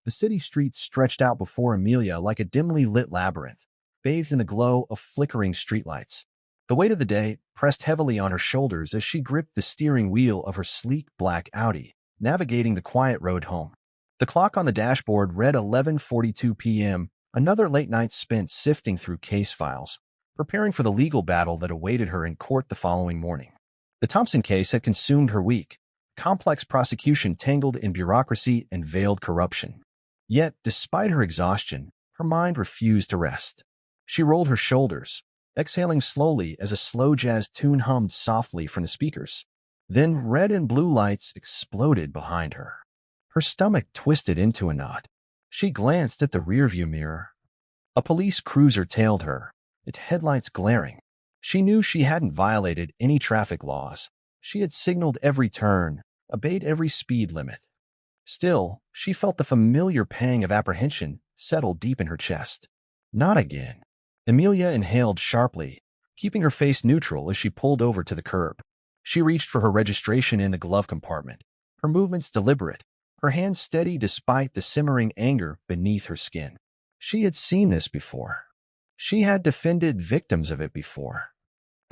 The city streets stretched out before Amelia like a dimly lit labyrinth, bathed in the glow of flickering streetlights. The weight of the day pressed heavily on her shoulders as she gripped the steering wheel of her sleek black Audi, navigating the quiet road home. The clock on the dashboard read 11:42 p.m., another late night spent sifting through case files, preparing for the legal battle that awaited her in court the following morning. The Thompson case had consumed her week, complex prosecution tangled in bureaucracy and veiled corruption. Yet, despite her exhaustion, her mind refused to rest. She rolled her shoulders, exhaling slowly as a slow jazz tune hummed softly from the speakers. Then red and blue lights exploded behind her. Her stomach twisted into a knot. She glanced at the rearview mirror. A police cruiser tailed her, its headlights glaring. She knew she hadn't violated any traffic laws. She had signaled every turn, obeyed every speed limit. Still, she felt the familiar pang of apprehension settle deep in her chest. Not again. Amelia inhaled sharply, keeping her face neutral as she pulled over to the curb. She reached for her registration in the glove compartment, her movements deliberate, her hands steady despite the simmering anger beneath her skin. She had seen this before. She had defended victims of it before.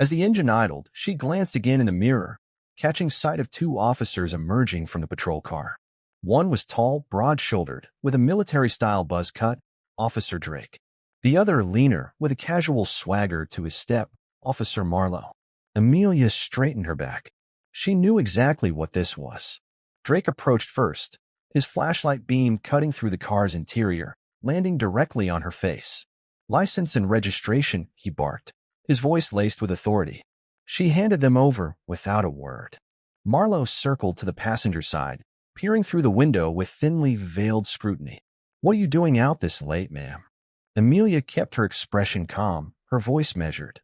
As the engine idled, she glanced again in the mirror, catching sight of two officers emerging from the patrol car. One was tall, broad-shouldered, with a military-style buzz cut, Officer Drake. The other leaner, with a casual swagger to his step, Officer Marlowe. Amelia straightened her back. She knew exactly what this was. Drake approached first, his flashlight beam cutting through the car's interior, landing directly on her face. "License and registration," he barked, his voice laced with authority. She handed them over without a word. Marlowe circled to the passenger side, peering through the window with thinly veiled scrutiny. "What are you doing out this late, ma'am?" Amelia kept her expression calm, her voice measured.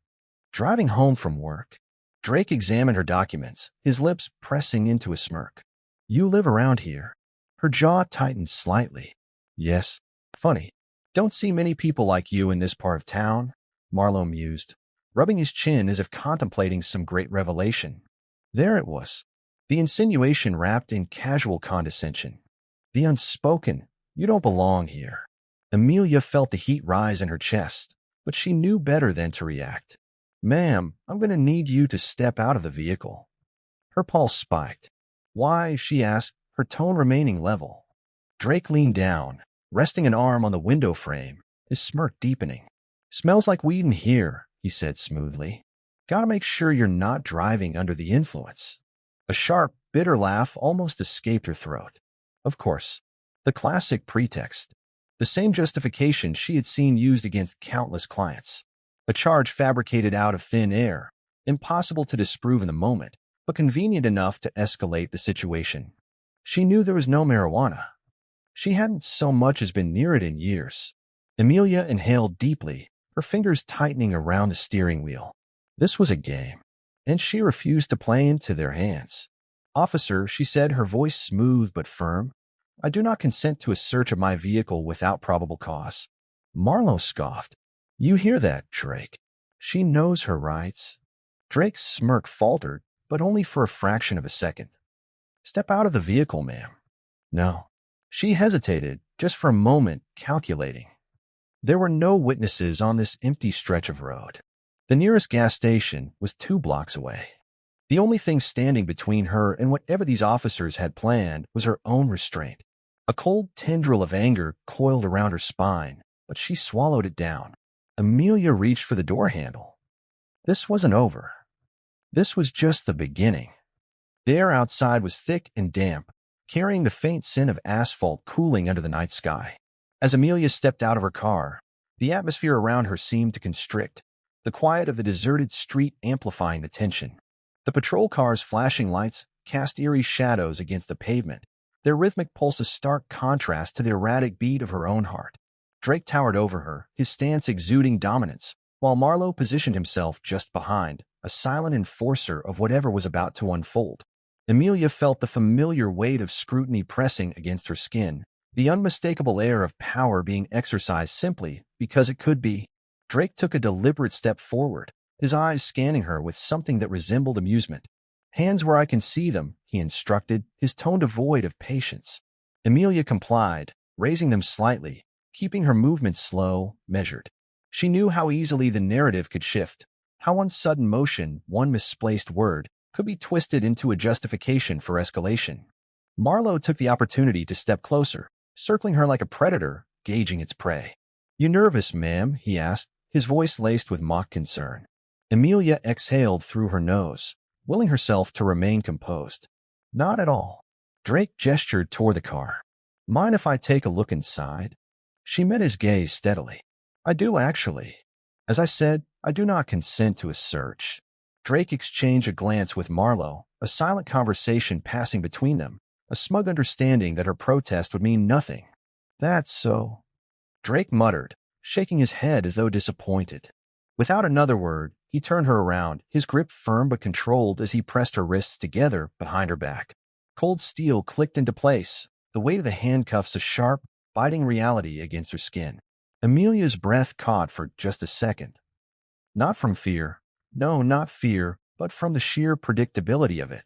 "Driving home from work." Drake examined her documents, his lips pressing into a smirk. "You live around here?" Her jaw tightened slightly. "Yes. Funny. Don't see many people like you in this part of town," Marlowe mused, rubbing his chin as if contemplating some great revelation. There it was, the insinuation wrapped in casual condescension. The unspoken, "You don't belong here." Amelia felt the heat rise in her chest, but she knew better than to react. "Ma'am, I'm going to need you to step out of the vehicle." Her pulse spiked. "Why?" she asked, her tone remaining level. Drake leaned down, resting an arm on the window frame, his smirk deepening. "Smells like weed in here," he said smoothly. "Gotta make sure you're not driving under the influence." A sharp, bitter laugh almost escaped her throat. Of course, the classic pretext. The same justification she had seen used against countless clients. A charge fabricated out of thin air, impossible to disprove in the moment, but convenient enough to escalate the situation. She knew there was no marijuana. She hadn't so much as been near it in years. Amelia inhaled deeply, her fingers tightening around the steering wheel. This was a game, and she refused to play into their hands. "Officer," she said, her voice smooth but firm, "I do not consent to a search of my vehicle without probable cause." Marlowe scoffed. "You hear that, Drake? She knows her rights." Drake's smirk faltered, but only for a fraction of a second. "Step out of the vehicle, ma'am." "No." She hesitated, just for a moment, calculating. There were no witnesses on this empty stretch of road. The nearest gas station was 2 blocks away. The only thing standing between her and whatever these officers had planned was her own restraint. A cold tendril of anger coiled around her spine, but she swallowed it down. Amelia reached for the door handle. This wasn't over. This was just the beginning. The air outside was thick and damp, carrying the faint scent of asphalt cooling under the night sky. As Amelia stepped out of her car, the atmosphere around her seemed to constrict, the quiet of the deserted street amplifying the tension. The patrol cars' flashing lights cast eerie shadows against the pavement, their rhythmic pulse a stark contrast to the erratic beat of her own heart. Drake towered over her, his stance exuding dominance, while Marlowe positioned himself just behind, a silent enforcer of whatever was about to unfold. Amelia felt the familiar weight of scrutiny pressing against her skin, the unmistakable air of power being exercised simply because it could be. Drake took a deliberate step forward, his eyes scanning her with something that resembled amusement. "Hands where I can see them," he instructed, his tone devoid of patience. Amelia complied, raising them slightly, keeping her movements slow, measured. She knew how easily the narrative could shift, how one sudden motion, one misplaced word, could be twisted into a justification for escalation. Marlowe took the opportunity to step closer, circling her like a predator, gauging its prey. "You nervous, ma'am?" he asked, his voice laced with mock concern. Amelia exhaled through her nose, willing herself to remain composed. "Not at all." Drake gestured toward the car. "Mind if I take a look inside?" She met his gaze steadily. "I do, actually. As I said, I do not consent to a search." Drake exchanged a glance with Marlowe, a silent conversation passing between them, a smug understanding that her protest would mean nothing. "That's so," Drake muttered, shaking his head as though disappointed. Without another word, he turned her around, his grip firm but controlled as he pressed her wrists together behind her back. Cold steel clicked into place, the weight of the handcuffs a sharp, biting reality against her skin. Amelia's breath caught for just a second. Not from fear. No, not fear, but from the sheer predictability of it.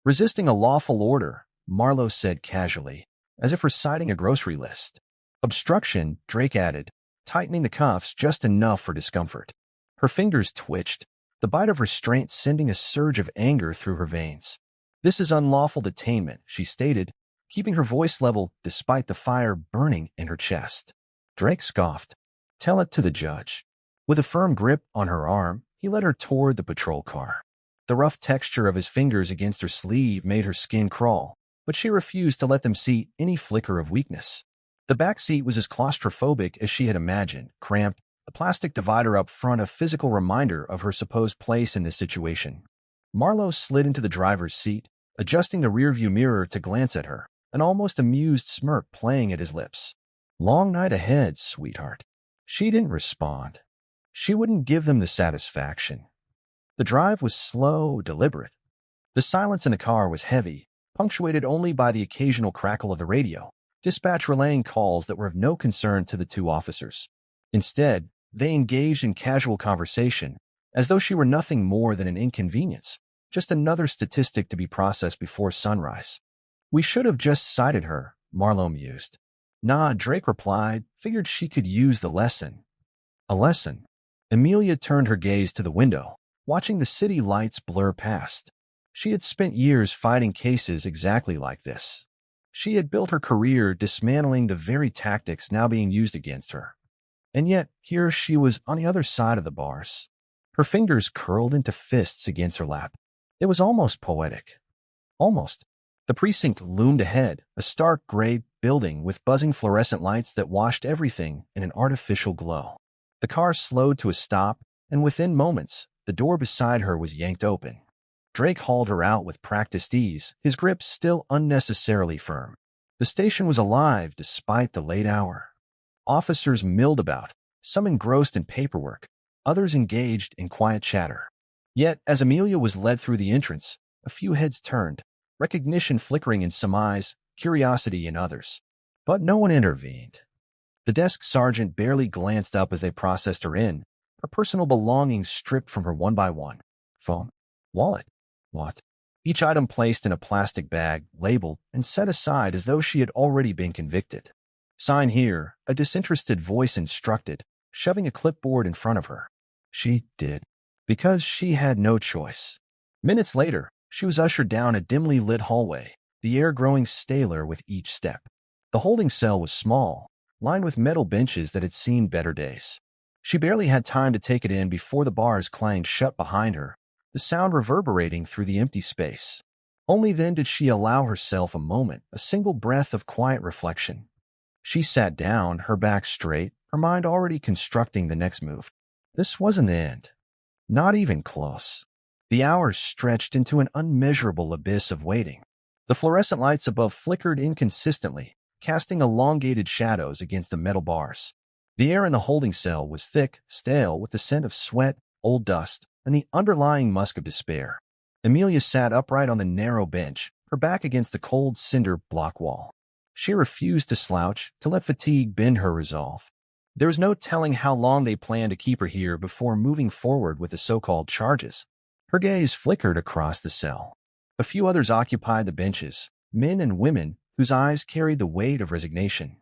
"Resisting a lawful order," Marlowe said casually, as if reciting a grocery list. "Obstruction," Drake added, tightening the cuffs just enough for discomfort. Her fingers twitched, the bite of restraint sending a surge of anger through her veins. "This is unlawful detainment," she stated, keeping her voice level despite the fire burning in her chest. Drake scoffed. "Tell it to the judge." With a firm grip on her arm, he led her toward the patrol car. The rough texture of his fingers against her sleeve made her skin crawl, but she refused to let them see any flicker of weakness. The back seat was as claustrophobic as she had imagined, cramped, the plastic divider up front a physical reminder of her supposed place in this situation. Marlowe slid into the driver's seat, adjusting the rearview mirror to glance at her, an almost amused smirk playing at his lips. "Long night ahead, sweetheart." She didn't respond. She wouldn't give them the satisfaction. The drive was slow, deliberate. The silence in the car was heavy, punctuated only by the occasional crackle of the radio, dispatch relaying calls that were of no concern to the two officers. Instead, they engaged in casual conversation, as though she were nothing more than an inconvenience, just another statistic to be processed before sunrise. "We should have just cited her," Marlowe mused. "Nah," Drake replied, figured she could use the lesson. A lesson? Amelia turned her gaze to the window, watching the city lights blur past. She had spent years fighting cases exactly like this. She had built her career dismantling the very tactics now being used against her. And yet, here she was on the other side of the bars. Her fingers curled into fists against her lap. It was almost poetic. Almost. The precinct loomed ahead, a stark gray building with buzzing fluorescent lights that washed everything in an artificial glow. The car slowed to a stop, and within moments, the door beside her was yanked open. Drake hauled her out with practiced ease, his grip still unnecessarily firm. The station was alive despite the late hour. Officers milled about, some engrossed in paperwork, others engaged in quiet chatter. Yet, as Amelia was led through the entrance, a few heads turned, recognition flickering in some eyes, curiosity in others. But no one intervened. The desk sergeant barely glanced up as they processed her in, her personal belongings stripped from her one by one. Phone, wallet, what? Each item placed in a plastic bag, labeled, and set aside as though she had already been convicted. "Sign here," a disinterested voice instructed, shoving a clipboard in front of her. She did, because she had no choice. Minutes later, she was ushered down a dimly lit hallway, the air growing staler with each step. The holding cell was small, lined with metal benches that had seen better days. She barely had time to take it in before the bars clanged shut behind her, the sound reverberating through the empty space. Only then did she allow herself a moment, a single breath of quiet reflection. She sat down, her back straight, her mind already constructing the next move. This wasn't the end. Not even close. The hours stretched into an unmeasurable abyss of waiting. The fluorescent lights above flickered inconsistently, casting elongated shadows against the metal bars. The air in the holding cell was thick, stale, with the scent of sweat, old dust, and the underlying musk of despair. Amelia sat upright on the narrow bench, her back against the cold cinder block wall. She refused to slouch, to let fatigue bend her resolve. There was no telling how long they planned to keep her here before moving forward with the so-called charges. Her gaze flickered across the cell. A few others occupied the benches, men and women whose eyes carried the weight of resignation.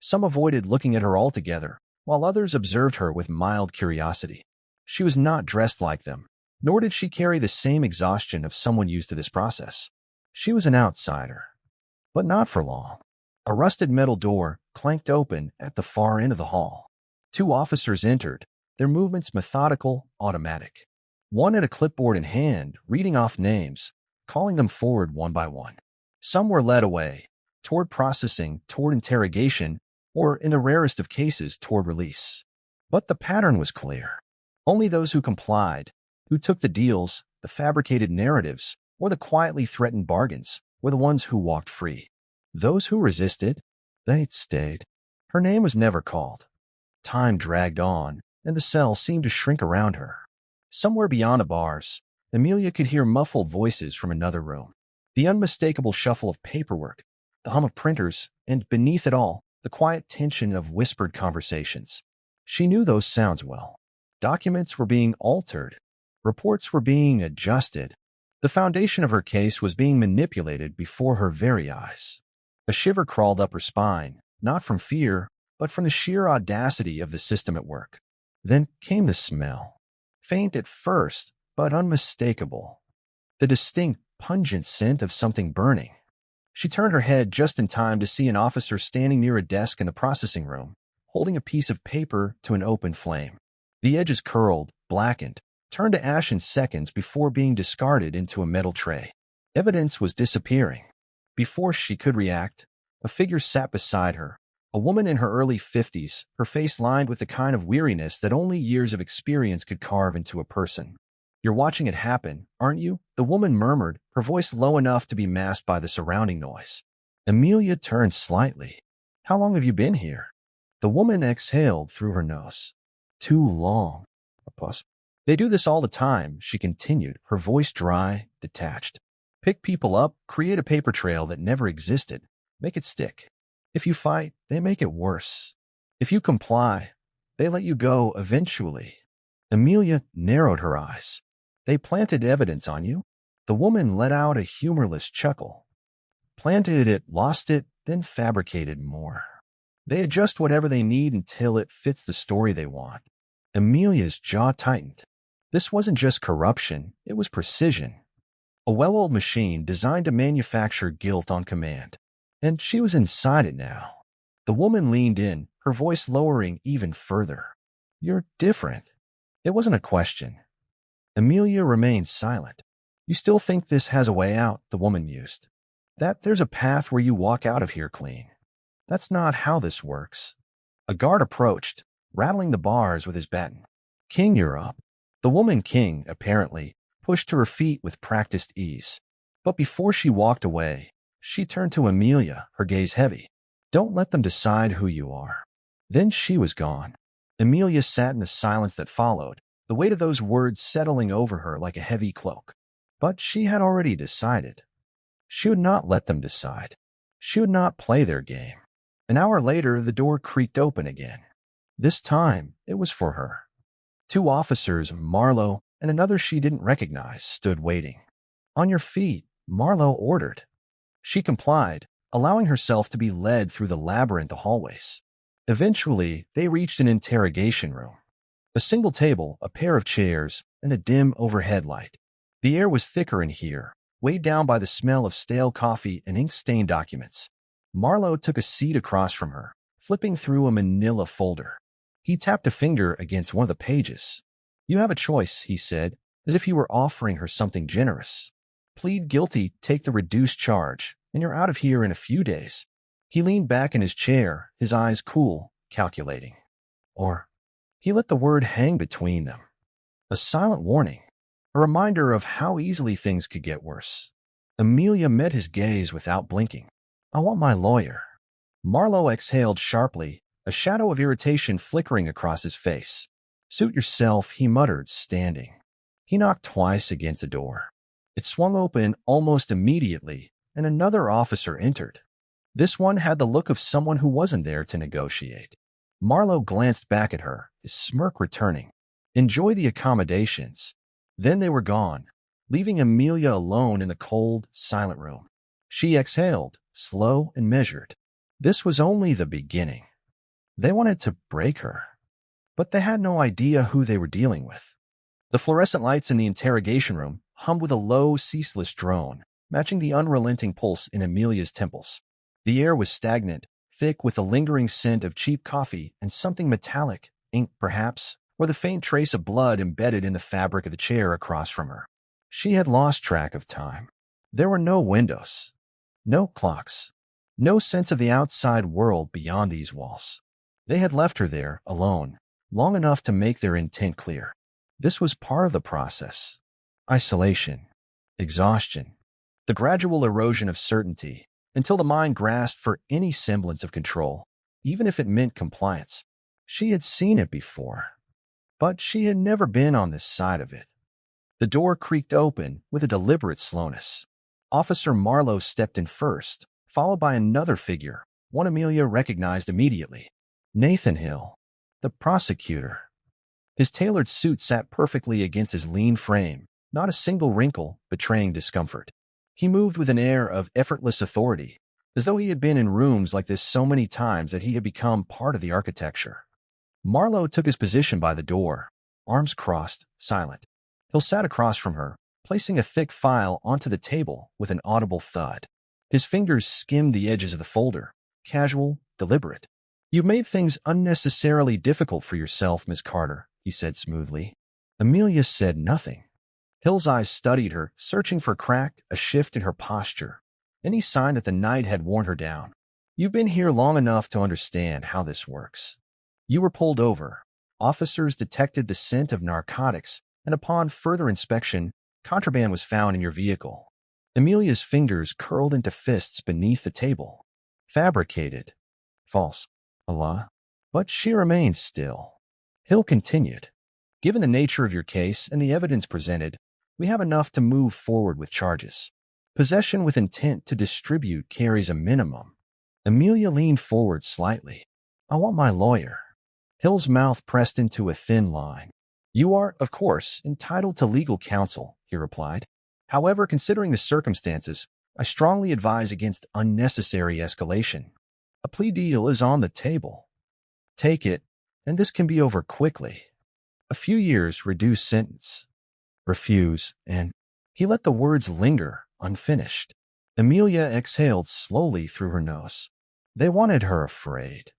Some avoided looking at her altogether, while others observed her with mild curiosity. She was not dressed like them, nor did she carry the same exhaustion of someone used to this process. She was an outsider, but not for long. A rusted metal door clanked open at the far end of the hall. Two officers entered, their movements methodical, automatic. One had a clipboard in hand, reading off names, calling them forward one by one. Some were led away, toward processing, toward interrogation, or, in the rarest of cases, toward release. But the pattern was clear. Only those who complied, who took the deals, the fabricated narratives, or the quietly threatened bargains, were the ones who walked free. Those who resisted, they stayed. Her name was never called. Time dragged on, and the cell seemed to shrink around her. Somewhere beyond the bars, Amelia could hear muffled voices from another room. The unmistakable shuffle of paperwork, the hum of printers, and beneath it all, the quiet tension of whispered conversations. She knew those sounds well. Documents were being altered. Reports were being adjusted. The foundation of her case was being manipulated before her very eyes. A shiver crawled up her spine, not from fear, but from the sheer audacity of the system at work. Then came the smell. Faint at first, but unmistakable. The distinct, pungent scent of something burning. She turned her head just in time to see an officer standing near a desk in the processing room, holding a piece of paper to an open flame. The edges curled, blackened, turned to ash in seconds before being discarded into a metal tray. Evidence was disappearing. Before she could react, a figure sat beside her, a woman in her early 50s, her face lined with the kind of weariness that only years of experience could carve into a person. "You're watching it happen, aren't you?" the woman murmured, her voice low enough to be masked by the surrounding noise. Amelia turned slightly. "How long have you been here?" The woman exhaled through her nose. "Too long." A pause. "They do this all the time," she continued, her voice dry, detached. "Pick people up, create a paper trail that never existed, make it stick. If you fight, they make it worse. If you comply, they let you go eventually." Amelia narrowed her eyes. "They planted evidence on you?" The woman let out a humorless chuckle. "Planted it, lost it, then fabricated more. They adjust whatever they need until it fits the story they want." Amelia's jaw tightened. This wasn't just corruption, it was precision. A well-oiled machine designed to manufacture guilt on command. And she was inside it now. The woman leaned in, her voice lowering even further. "You're different." It wasn't a question. Amelia remained silent. "You still think this has a way out?" the woman mused. "That there's a path where you walk out of here clean?" "That's not how this works." A guard approached, rattling the bars with his baton. "King, you're up." The woman King, apparently, pushed to her feet with practiced ease. But before she walked away, she turned to Amelia, her gaze heavy. "Don't let them decide who you are." Then she was gone. Amelia sat in the silence that followed, the weight of those words settling over her like a heavy cloak. But she had already decided. She would not let them decide. She would not play their game. An hour later, the door creaked open again. This time, it was for her. Two officers, Marlowe and another she didn't recognize, stood waiting. "On your feet," Marlowe ordered. She complied, allowing herself to be led through the labyrinth of hallways. Eventually, they reached an interrogation room. A single table, a pair of chairs, and a dim overhead light. The air was thicker in here, weighed down by the smell of stale coffee and ink-stained documents. Marlowe took a seat across from her, flipping through a manila folder. He tapped a finger against one of the pages. "You have a choice," he said, as if he were offering her something generous. "Plead guilty, take the reduced charge, and you're out of here in a few days." He leaned back in his chair, his eyes cool, calculating. Or he let the word hang between them. A silent warning, a reminder of how easily things could get worse. Amelia met his gaze without blinking. "I want my lawyer." Marlowe exhaled sharply, a shadow of irritation flickering across his face. "Suit yourself," he muttered, standing. He knocked twice against the door. It swung open almost immediately, and another officer entered. This one had the look of someone who wasn't there to negotiate. Marlowe glanced back at her, his smirk returning. "Enjoy the accommodations." Then they were gone, leaving Amelia alone in the cold, silent room. She exhaled, slow and measured. This was only the beginning. They wanted to break her, but they had no idea who they were dealing with. The fluorescent lights in the interrogation room hummed with a low, ceaseless drone, matching the unrelenting pulse in Amelia's temples. The air was stagnant, thick with a lingering scent of cheap coffee and something metallic, ink perhaps, or the faint trace of blood embedded in the fabric of the chair across from her. She had lost track of time. There were no windows, no clocks, no sense of the outside world beyond these walls. They had left her there, alone, long enough to make their intent clear. This was part of the process. Isolation, exhaustion, the gradual erosion of certainty, until the mind grasped for any semblance of control, even if it meant compliance. She had seen it before, but she had never been on this side of it. The door creaked open with a deliberate slowness. Officer Marlowe stepped in first, followed by another figure, one Amelia recognized immediately. Nathan Hill, the prosecutor. His tailored suit sat perfectly against his lean frame, not a single wrinkle betraying discomfort. He moved with an air of effortless authority, as though he had been in rooms like this so many times that he had become part of the architecture. Marlowe took his position by the door, arms crossed, silent. Hill sat across from her, placing a thick file onto the table with an audible thud. His fingers skimmed the edges of the folder, casual, deliberate. "You've made things unnecessarily difficult for yourself, Miss Carter," he said smoothly. Amelia said nothing. Hill's eyes studied her, searching for a crack, a shift in her posture, any sign that the night had worn her down. "You've been here long enough to understand how this works. You were pulled over. Officers detected the scent of narcotics, and upon further inspection, contraband was found in your vehicle." Amelia's fingers curled into fists beneath the table. Fabricated. False. Allah. But she remained still. Hill continued. "Given the nature of your case and the evidence presented, we have enough to move forward with charges. Possession with intent to distribute carries a minimum." Amelia leaned forward slightly. "I want my lawyer." Hill's mouth pressed into a thin line. "You are, of course, entitled to legal counsel," he replied. "However, considering the circumstances, I strongly advise against unnecessary escalation. A plea deal is on the table. Take it, and this can be over quickly. A few years, reduced sentence. Refuse, and—" He let the words linger, unfinished. Amelia exhaled slowly through her nose. They wanted her afraid.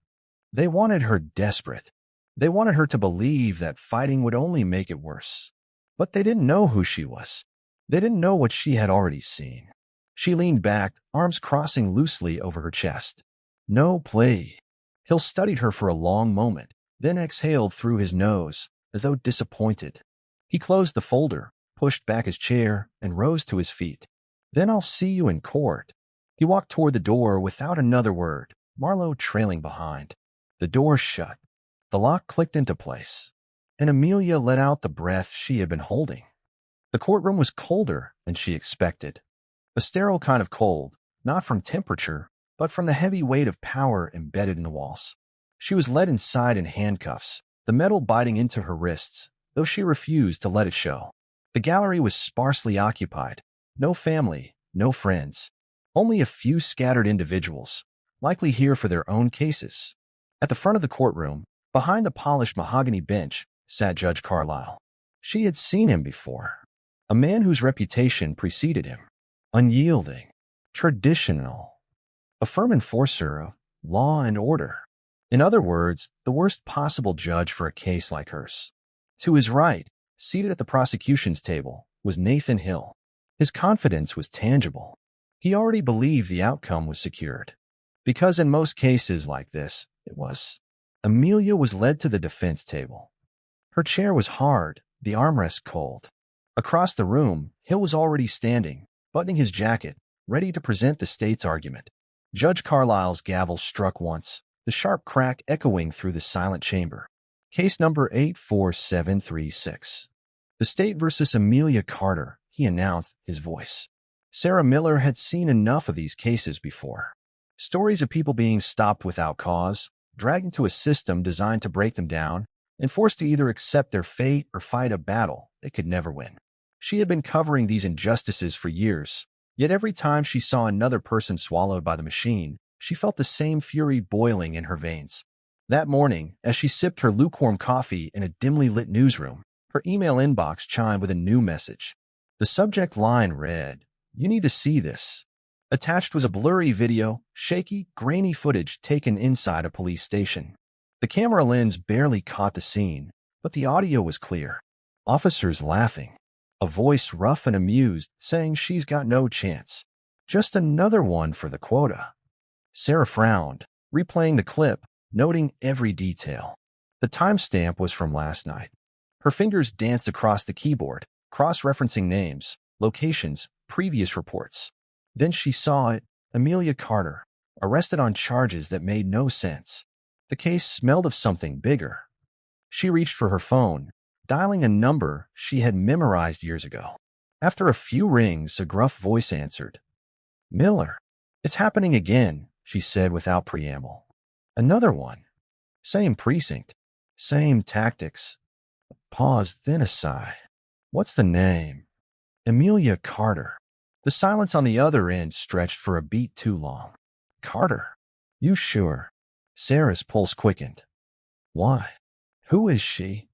They wanted her desperate. They wanted her to believe that fighting would only make it worse. But they didn't know who she was. They didn't know what she had already seen. She leaned back, arms crossing loosely over her chest. "No plea." Hill studied her for a long moment, then exhaled through his nose, as though disappointed. He closed the folder, pushed back his chair, and rose to his feet. "Then I'll see you in court." He walked toward the door without another word, Marlowe trailing behind. The door shut. The lock clicked into place, and Amelia let out the breath she had been holding. The courtroom was colder than she expected. A sterile kind of cold, not from temperature, but from the heavy weight of power embedded in the walls. She was led inside in handcuffs, the metal biting into her wrists, though she refused to let it show. The gallery was sparsely occupied. No family, no friends. Only a few scattered individuals, likely here for their own cases. At the front of the courtroom, behind the polished mahogany bench, sat Judge Carlisle. She had seen him before. A man whose reputation preceded him. Unyielding. Traditional. A firm enforcer of law and order. In other words, the worst possible judge for a case like hers. To his right, seated at the prosecution's table, was Nathan Hill. His confidence was tangible. He already believed the outcome was secured. Because in most cases like this, it was. Amelia was led to the defense table. Her chair was hard, the armrest cold. Across the room, Hill was already standing, buttoning his jacket, ready to present the state's argument. Judge Carlisle's gavel struck once, the sharp crack echoing through the silent chamber. Case number 84736. The state versus Amelia Carter, he announced, his voice. Sarah Miller had seen enough of these cases before. Stories of people being stopped without cause, dragged into a system designed to break them down, and forced to either accept their fate or fight a battle they could never win. She had been covering these injustices for years, yet every time she saw another person swallowed by the machine, she felt the same fury boiling in her veins. That morning, as she sipped her lukewarm coffee in a dimly lit newsroom, her email inbox chimed with a new message. The subject line read, "You need to see this." Attached was a blurry video, shaky, grainy footage taken inside a police station. The camera lens barely caught the scene, but the audio was clear. Officers laughing. A voice rough and amused, saying she's got no chance. Just another one for the quota. Sarah frowned, replaying the clip, noting every detail. The timestamp was from last night. Her fingers danced across the keyboard, cross-referencing names, locations, previous reports. Then she saw it, Amelia Carter, arrested on charges that made no sense. The case smelled of something bigger. She reached for her phone, dialing a number she had memorized years ago. After a few rings, a gruff voice answered. "Miller, it's happening again," she said without preamble. "Another one. Same precinct. Same tactics." Pause, then a sigh. "What's the name?" "Amelia Carter." The silence on the other end stretched for a beat too long. "Carter? You sure?" Sarah's pulse quickened. "Why? Who is she?"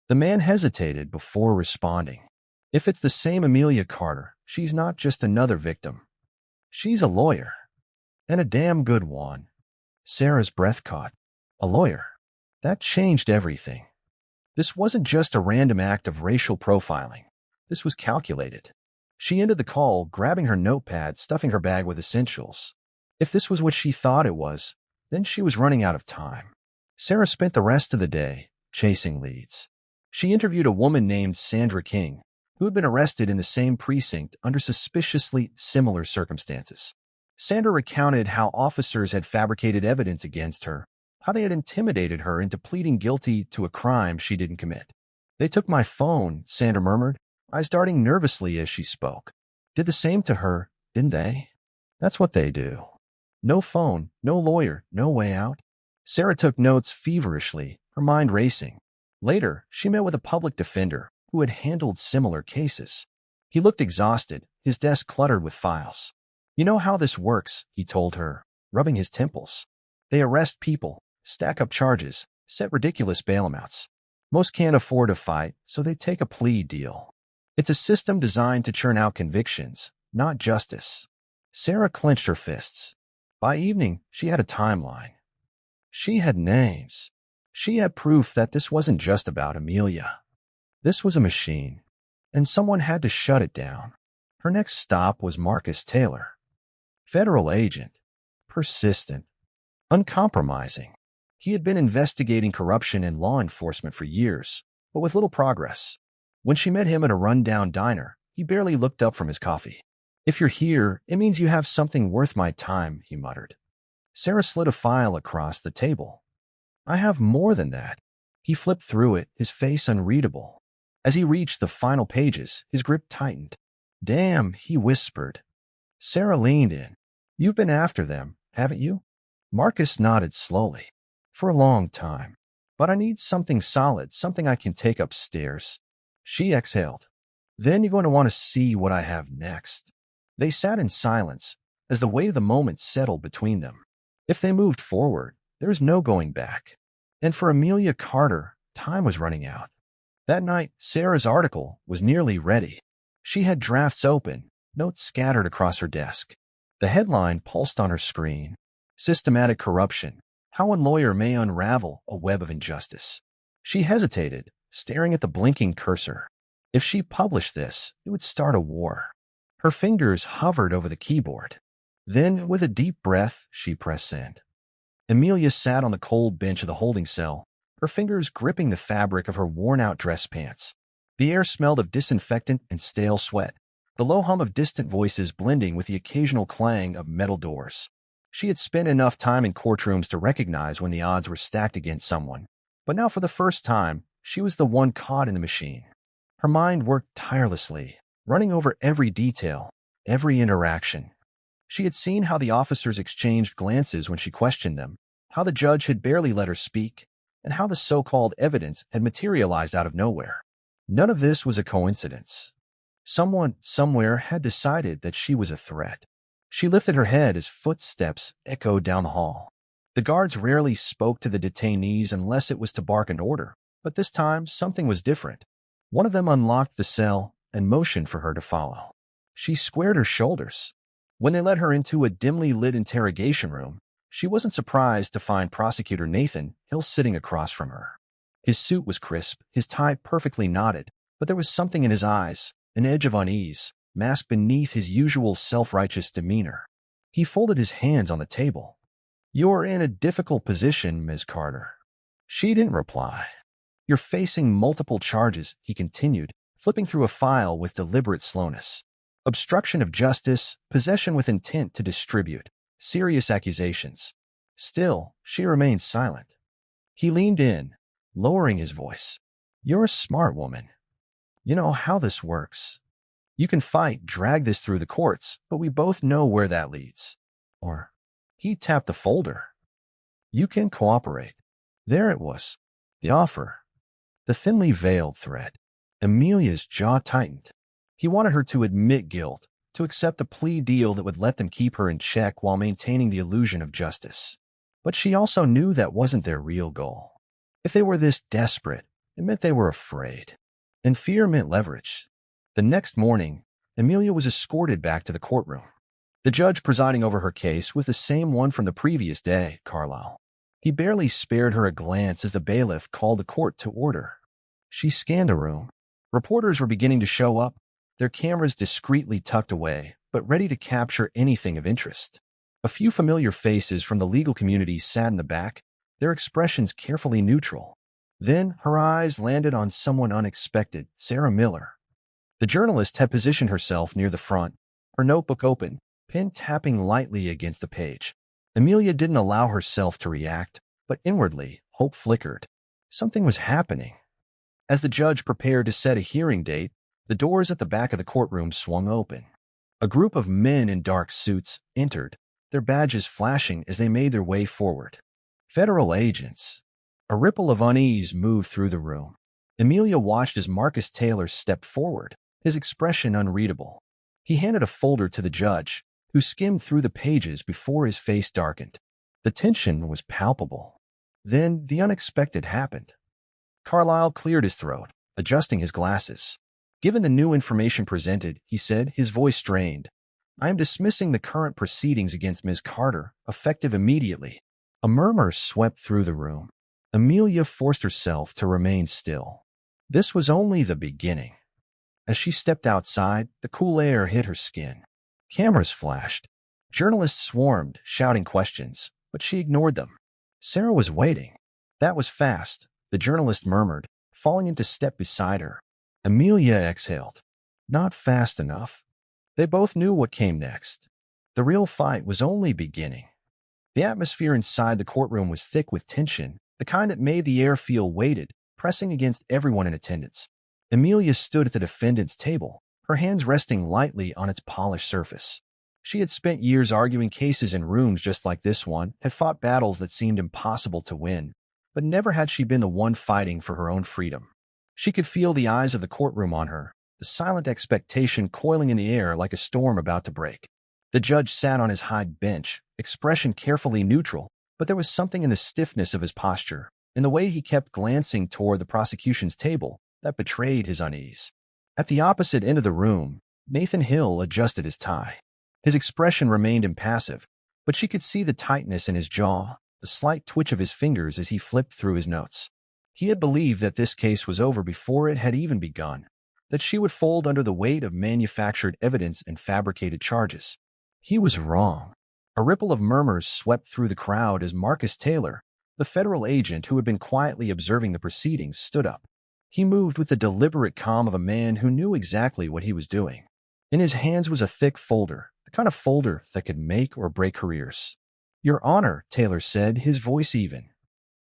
The man hesitated before responding. "If it's the same Amelia Carter, she's not just another victim. She's a lawyer. And a damn good one." Sarah's breath caught. A lawyer. That changed everything. This wasn't just a random act of racial profiling. This was calculated. She ended the call, grabbing her notepad, stuffing her bag with essentials. If this was what she thought it was, then she was running out of time. Sarah spent the rest of the day chasing leads. She interviewed a woman named Sandra King, who had been arrested in the same precinct under suspiciously similar circumstances. Sandra recounted how officers had fabricated evidence against her, how they had intimidated her into pleading guilty to a crime she didn't commit. "They took my phone," Sandra murmured, eyes darting nervously as she spoke. "Did the same to her, didn't they?" "That's what they do." No phone, no lawyer, no way out. Sarah took notes feverishly, her mind racing. Later, she met with a public defender who had handled similar cases. He looked exhausted, his desk cluttered with files. "You know how this works," he told her, rubbing his temples. "They arrest people, stack up charges, set ridiculous bail amounts. Most can't afford a fight, so they take a plea deal. It's a system designed to churn out convictions, not justice." Sarah clenched her fists. By evening, she had a timeline. She had names. She had proof that this wasn't just about Amelia. This was a machine, and someone had to shut it down. Her next stop was Marcus Taylor. Federal agent. Persistent. Uncompromising. He had been investigating corruption in law enforcement for years, but with little progress. When she met him at a rundown diner, he barely looked up from his coffee. "If you're here, it means you have something worth my time," he muttered. Sarah slid a file across the table. "I have more than that." He flipped through it, his face unreadable. As he reached the final pages, his grip tightened. "Damn," he whispered. Sarah leaned in. "You've been after them, haven't you?" Marcus nodded slowly. "For a long time. But I need something solid, something I can take upstairs." She exhaled. "Then you're going to want to see what I have next." They sat in silence as the weight of the moment settled between them. If they moved forward, there was no going back. And for Amelia Carter, time was running out. That night, Sarah's article was nearly ready. She had drafts open, notes scattered across her desk. The headline pulsed on her screen. Systematic Corruption. How One Lawyer May Unravel a Web of Injustice. She hesitated, staring at the blinking cursor. If she published this, it would start a war. Her fingers hovered over the keyboard. Then, with a deep breath, she pressed send. Amelia sat on the cold bench of the holding cell, her fingers gripping the fabric of her worn-out dress pants. The air smelled of disinfectant and stale sweat, the low hum of distant voices blending with the occasional clang of metal doors. She had spent enough time in courtrooms to recognize when the odds were stacked against someone, but now for the first time, she was the one caught in the machine. Her mind worked tirelessly, running over every detail, every interaction. She had seen how the officers exchanged glances when she questioned them, how the judge had barely let her speak, and how the so-called evidence had materialized out of nowhere. None of this was a coincidence. Someone, somewhere, had decided that she was a threat. She lifted her head as footsteps echoed down the hall. The guards rarely spoke to the detainees unless it was to bark an order, but this time something was different. One of them unlocked the cell and motioned for her to follow. She squared her shoulders. When they led her into a dimly lit interrogation room, she wasn't surprised to find Prosecutor Nathan Hill sitting across from her. His suit was crisp, his tie perfectly knotted, but there was something in his eyes, an edge of unease, masked beneath his usual self-righteous demeanor. He folded his hands on the table. "You're in a difficult position, Ms. Carter." She didn't reply. "You're facing multiple charges," he continued, flipping through a file with deliberate slowness. "Obstruction of justice, possession with intent to distribute, serious accusations." Still, she remained silent. He leaned in, lowering his voice. "You're a smart woman. You know how this works. You can fight, drag this through the courts, but we both know where that leads." Or, he tapped the folder. "You can cooperate." There it was, the offer. The thinly veiled thread. Amelia's jaw tightened. He wanted her to admit guilt, to accept a plea deal that would let them keep her in check while maintaining the illusion of justice. But she also knew that wasn't their real goal. If they were this desperate, it meant they were afraid. And fear meant leverage. The next morning, Amelia was escorted back to the courtroom. The judge presiding over her case was the same one from the previous day, Carlisle. He barely spared her a glance as the bailiff called the court to order. She scanned the room. Reporters were beginning to show up, their cameras discreetly tucked away, but ready to capture anything of interest. A few familiar faces from the legal community sat in the back, their expressions carefully neutral. Then her eyes landed on someone unexpected, Sarah Miller. The journalist had positioned herself near the front, her notebook open, pen tapping lightly against the page. Amelia didn't allow herself to react, but inwardly, hope flickered. Something was happening. As the judge prepared to set a hearing date, the doors at the back of the courtroom swung open. A group of men in dark suits entered, their badges flashing as they made their way forward. Federal agents. A ripple of unease moved through the room. Amelia watched as Marcus Taylor stepped forward, his expression unreadable. He handed a folder to the judge, who skimmed through the pages before his face darkened. The tension was palpable. Then the unexpected happened. Carlisle cleared his throat, adjusting his glasses. "Given the new information presented," he said, his voice strained, "I am dismissing the current proceedings against Ms. Carter, effective immediately." A murmur swept through the room. Amelia forced herself to remain still. This was only the beginning. As she stepped outside, the cool air hit her skin. Cameras flashed. Journalists swarmed, shouting questions, but she ignored them. Sarah was waiting. "That was fast," the journalist murmured, falling into step beside her. Amelia exhaled. Not fast enough. They both knew what came next. The real fight was only beginning. The atmosphere inside the courtroom was thick with tension, the kind that made the air feel weighted, pressing against everyone in attendance. Amelia stood at the defendant's table, her hands resting lightly on its polished surface. She had spent years arguing cases in rooms just like this one, had fought battles that seemed impossible to win, but never had she been the one fighting for her own freedom. She could feel the eyes of the courtroom on her, the silent expectation coiling in the air like a storm about to break. The judge sat on his high bench, expression carefully neutral, but there was something in the stiffness of his posture, in the way he kept glancing toward the prosecution's table, that betrayed his unease. At the opposite end of the room, Nathan Hill adjusted his tie. His expression remained impassive, but she could see the tightness in his jaw, the slight twitch of his fingers as he flipped through his notes. He had believed that this case was over before it had even begun, that she would fold under the weight of manufactured evidence and fabricated charges. He was wrong. A ripple of murmurs swept through the crowd as Marcus Taylor, the federal agent who had been quietly observing the proceedings, stood up. He moved with the deliberate calm of a man who knew exactly what he was doing. In his hands was a thick folder, the kind of folder that could make or break careers. "Your Honor," Taylor said, his voice even,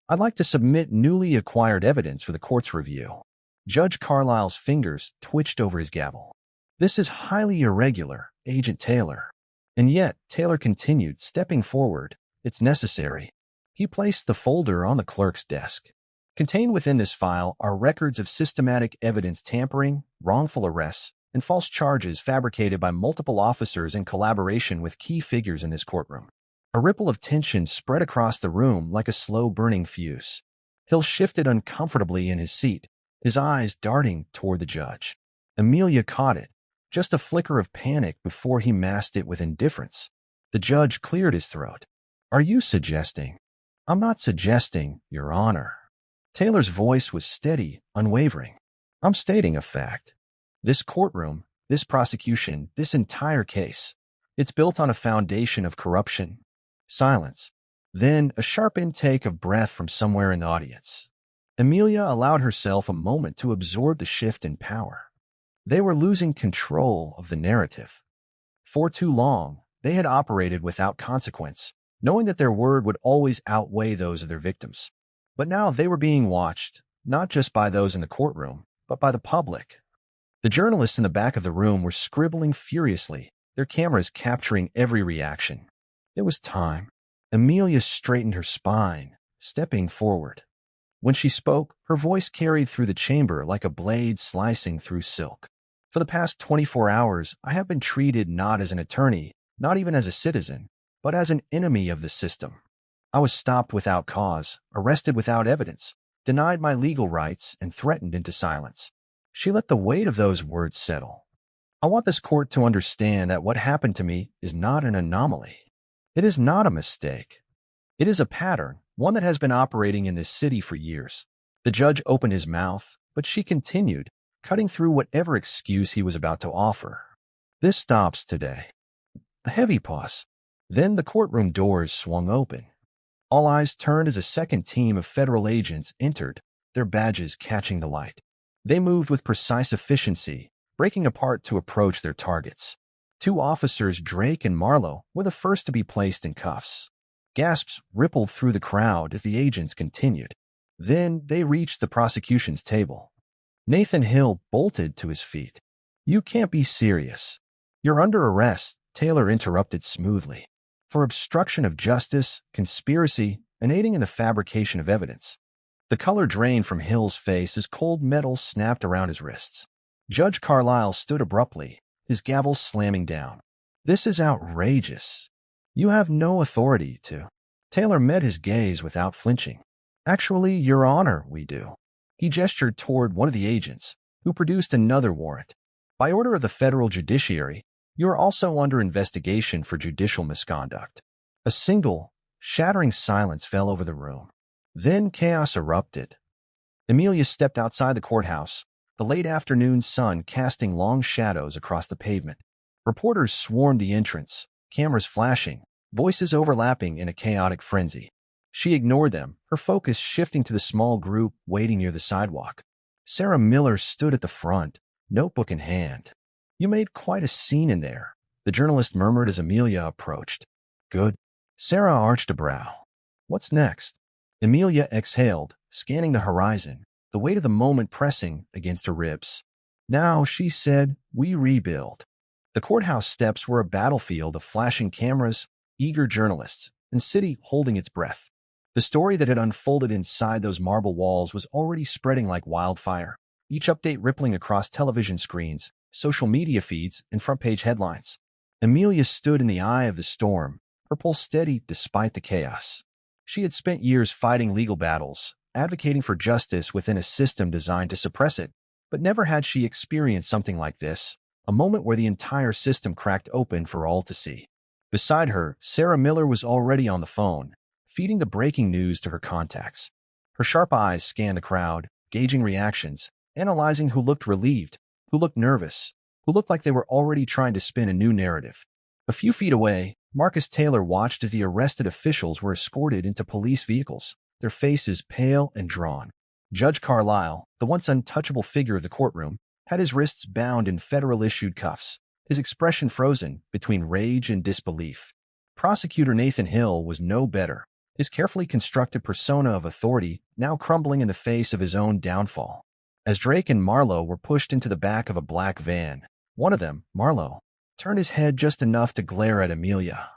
"I'd like to submit newly acquired evidence for the court's review." Judge Carlisle's fingers twitched over his gavel. "This is highly irregular, Agent Taylor." And yet, Taylor continued, stepping forward, "It's necessary." He placed the folder on the clerk's desk. Contained within this file are records of systematic evidence tampering, wrongful arrests, and false charges fabricated by multiple officers in collaboration with key figures in this courtroom. A ripple of tension spread across the room like a slow-burning fuse. Hill shifted uncomfortably in his seat, his eyes darting toward the judge. Amelia caught it, just a flicker of panic before he masked it with indifference. The judge cleared his throat. "Are you suggesting?" "I'm not suggesting, Your Honor." Taylor's voice was steady, unwavering. "I'm stating a fact. This courtroom, this prosecution, this entire case, it's built on a foundation of corruption." Silence. Then a sharp intake of breath from somewhere in the audience. Amelia allowed herself a moment to absorb the shift in power. They were losing control of the narrative. For too long, they had operated without consequence, knowing that their word would always outweigh those of their victims. But now they were being watched, not just by those in the courtroom, but by the public. The journalists in the back of the room were scribbling furiously, their cameras capturing every reaction. It was time. Amelia straightened her spine, stepping forward. When she spoke, her voice carried through the chamber like a blade slicing through silk. "For the past 24 hours, I have been treated not as an attorney, not even as a citizen, but as an enemy of the system. I was stopped without cause, arrested without evidence, denied my legal rights, and threatened into silence." She let the weight of those words settle. "I want this court to understand that what happened to me is not an anomaly. It is not a mistake. It is a pattern, one that has been operating in this city for years." The judge opened his mouth, but she continued, cutting through whatever excuse he was about to offer. "This stops today." A heavy pause. Then the courtroom doors swung open. All eyes turned as a second team of federal agents entered, their badges catching the light. They moved with precise efficiency, breaking apart to approach their targets. Two officers, Drake and Marlowe, were the first to be placed in cuffs. Gasps rippled through the crowd as the agents continued. Then they reached the prosecution's table. Nathan Hill bolted to his feet. "You can't be serious." "You're under arrest," Taylor interrupted smoothly. "For obstruction of justice, conspiracy, and aiding in the fabrication of evidence." The color drained from Hill's face as cold metal snapped around his wrists. Judge Carlisle stood abruptly, his gavel slamming down. "This is outrageous. You have no authority to." Taylor met his gaze without flinching. "Actually, Your Honor, we do." He gestured toward one of the agents, who produced another warrant. "By order of the federal judiciary, you are also under investigation for judicial misconduct." A single, shattering silence fell over the room. Then chaos erupted. Amelia stepped outside the courthouse, the late afternoon sun casting long shadows across the pavement. Reporters swarmed the entrance, cameras flashing, voices overlapping in a chaotic frenzy. She ignored them, her focus shifting to the small group waiting near the sidewalk. Sarah Miller stood at the front, notebook in hand. "You made quite a scene in there," the journalist murmured as Amelia approached. "Good." Sarah arched a brow. "What's next?" Amelia exhaled, scanning the horizon, the weight of the moment pressing against her ribs. "Now," she said, "we rebuild." The courthouse steps were a battlefield of flashing cameras, eager journalists, and city holding its breath. The story that had unfolded inside those marble walls was already spreading like wildfire, each update rippling across television screens, social media feeds, and front-page headlines. Amelia stood in the eye of the storm, her pulse steady despite the chaos. She had spent years fighting legal battles, advocating for justice within a system designed to suppress it, but never had she experienced something like this, a moment where the entire system cracked open for all to see. Beside her, Sarah Miller was already on the phone, feeding the breaking news to her contacts. Her sharp eyes scanned the crowd, gauging reactions, analyzing who looked relieved, who looked nervous, who looked like they were already trying to spin a new narrative. A few feet away, Marcus Taylor watched as the arrested officials were escorted into police vehicles, their faces pale and drawn. Judge Carlisle, the once untouchable figure of the courtroom, had his wrists bound in federal-issued cuffs, his expression frozen between rage and disbelief. Prosecutor Nathan Hill was no better, his carefully constructed persona of authority now crumbling in the face of his own downfall. As Drake and Marlowe were pushed into the back of a black van, one of them, Marlowe, turned his head just enough to glare at Amelia.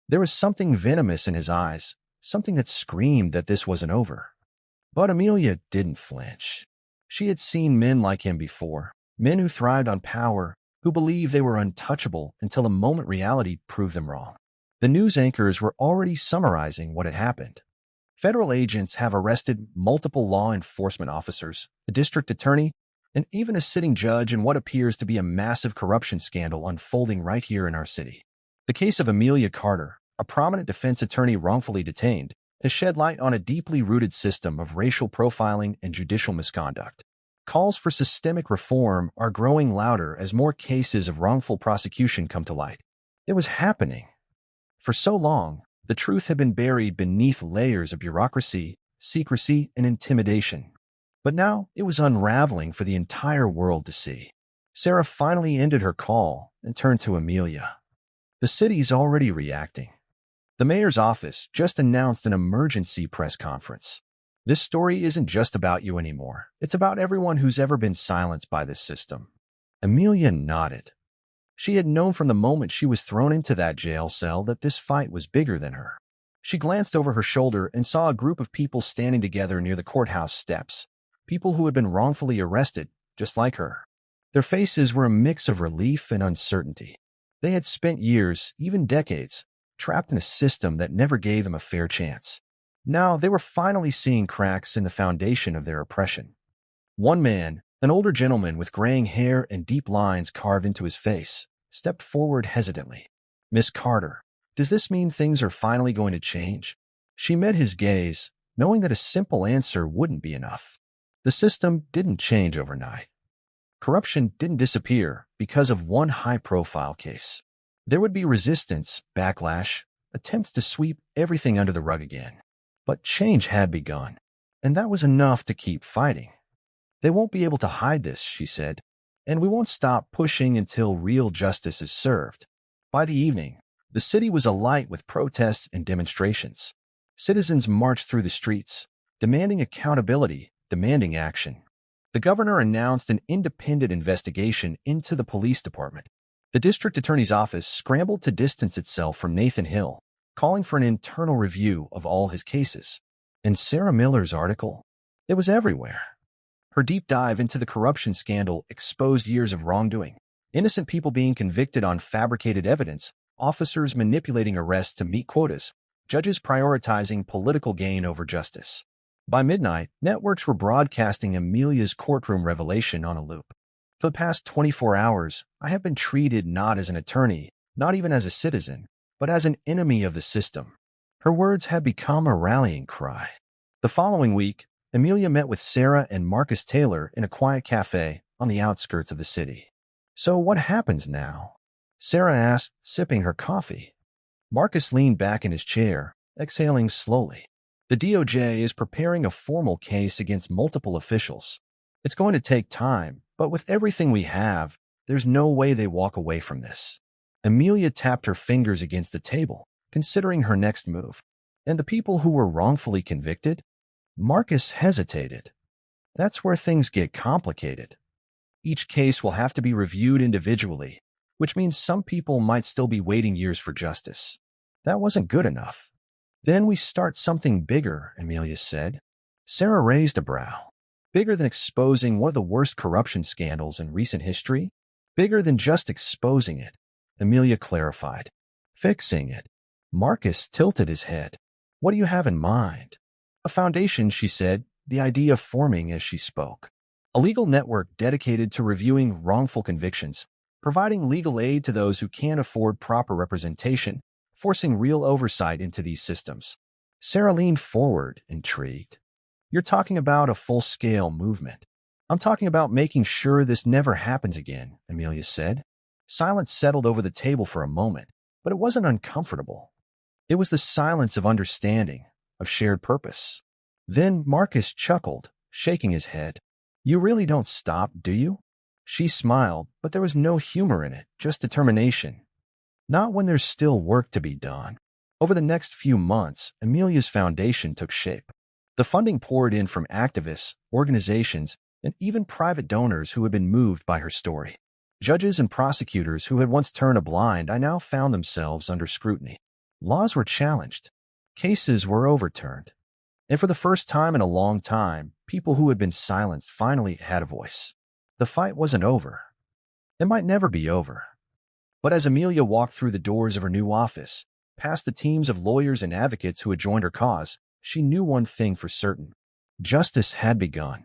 There was something venomous in his eyes, something that screamed that this wasn't over. But Amelia didn't flinch. She had seen men like him before, men who thrived on power, who believed they were untouchable until a moment reality proved them wrong. The news anchors were already summarizing what had happened. Federal agents have arrested multiple law enforcement officers, a district attorney, and even a sitting judge in what appears to be a massive corruption scandal unfolding right here in our city. The case of Amelia Carter, a prominent defense attorney wrongfully detained, has shed light on a deeply rooted system of racial profiling and judicial misconduct. Calls for systemic reform are growing louder as more cases of wrongful prosecution come to light. It was happening. For so long, the truth had been buried beneath layers of bureaucracy, secrecy, and intimidation. But now it was unraveling for the entire world to see. Sarah finally ended her call and turned to Amelia. The city's already reacting. The mayor's office just announced an emergency press conference. This story isn't just about you anymore. It's about everyone who's ever been silenced by this system. Amelia nodded. She had known from the moment she was thrown into that jail cell that this fight was bigger than her. She glanced over her shoulder and saw a group of people standing together near the courthouse steps. People who had been wrongfully arrested, just like her. Their faces were a mix of relief and uncertainty. They had spent years, even decades, trapped in a system that never gave them a fair chance. Now they were finally seeing cracks in the foundation of their oppression. One man, an older gentleman with graying hair and deep lines carved into his face, stepped forward hesitantly. "Miss Carter, does this mean things are finally going to change?" She met his gaze, knowing that a simple answer wouldn't be enough. The system didn't change overnight. Corruption didn't disappear because of one high-profile case. There would be resistance, backlash, attempts to sweep everything under the rug again. But change had begun, and that was enough to keep fighting. "They won't be able to hide this," she said, "and we won't stop pushing until real justice is served." By the evening, the city was alight with protests and demonstrations. Citizens marched through the streets, demanding accountability, demanding action. The governor announced an independent investigation into the police department. The district attorney's office scrambled to distance itself from Nathan Hill, calling for an internal review of all his cases. And Sarah Miller's article? It was everywhere. Her deep dive into the corruption scandal exposed years of wrongdoing, innocent people being convicted on fabricated evidence, officers manipulating arrests to meet quotas, judges prioritizing political gain over justice. By midnight, networks were broadcasting Amelia's courtroom revelation on a loop. For the past 24 hours, I have been treated not as an attorney, not even as a citizen, but as an enemy of the system. Her words had become a rallying cry. The following week, Amelia met with Sarah and Marcus Taylor in a quiet cafe on the outskirts of the city. "So what happens now?" Sarah asked, sipping her coffee. Marcus leaned back in his chair, exhaling slowly. "The DOJ is preparing a formal case against multiple officials. It's going to take time, but with everything we have, there's no way they walk away from this." Amelia tapped her fingers against the table, considering her next move. "And the people who were wrongfully convicted?" Marcus hesitated. "That's where things get complicated. Each case will have to be reviewed individually, which means some people might still be waiting years for justice." That wasn't good enough. "Then we start something bigger," Amelia said. Sarah raised a brow. "Bigger than exposing one of the worst corruption scandals in recent history? Bigger than just exposing it," Amelia clarified. "Fixing it." Marcus tilted his head. "What do you have in mind?" "A foundation," she said, the idea forming as she spoke. "A legal network dedicated to reviewing wrongful convictions, providing legal aid to those who can't afford proper representation, forcing real oversight into these systems." Sarah leaned forward, intrigued. "You're talking about a full-scale movement." "I'm talking about making sure this never happens again," Amelia said. Silence settled over the table for a moment, but it wasn't uncomfortable. It was the silence of understanding, of shared purpose. Then Marcus chuckled, shaking his head. "You really don't stop, do you?" She smiled, but there was no humor in it, just determination. "Not when there's still work to be done." Over the next few months, Amelia's foundation took shape. The funding poured in from activists, organizations, and even private donors who had been moved by her story. Judges and prosecutors who had once turned a blind eye now found themselves under scrutiny. Laws were challenged. Cases were overturned. And for the first time in a long time, people who had been silenced finally had a voice. The fight wasn't over. It might never be over. But as Amelia walked through the doors of her new office, Past the teams of lawyers and advocates who had joined her cause, she knew one thing for certain. Justice had begun.